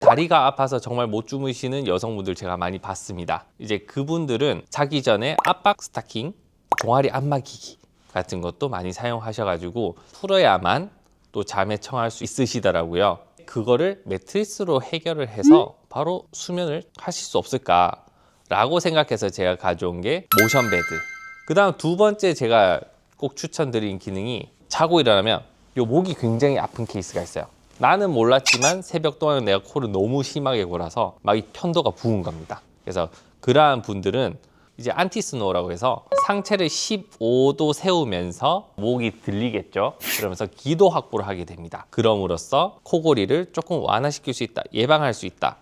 다리가 아파서 정말 못 주무시는 여성분들 제가 많이 봤습니다. 이제 그분들은 자기 전에 압박 스타킹, 종아리 안마기기 같은 것도 많이 사용하셔가지고 풀어야만 또 잠에 청할 수 있으시더라고요. 그거를 매트리스로 해결을 해서 바로 수면을 하실 수 없을까라고 생각해서 제가 가져온 게 모션 베드. 그 다음 두 번째 제가 꼭 추천드린 기능이 자고 일어나면 요 목이 굉장히 아픈 케이스가 있어요. 나는 몰랐지만 새벽 동안 내가 코를 너무 심하게 골아서 막 이 편도가 부은 겁니다. 그래서 그러한 분들은 이제 안티스노우라고 해서 상체를 15도 세우면서 목이 들리겠죠. 그러면서 기도 확보를 하게 됩니다. 그럼으로써 코골이를 조금 완화시킬 수 있다, 예방할 수 있다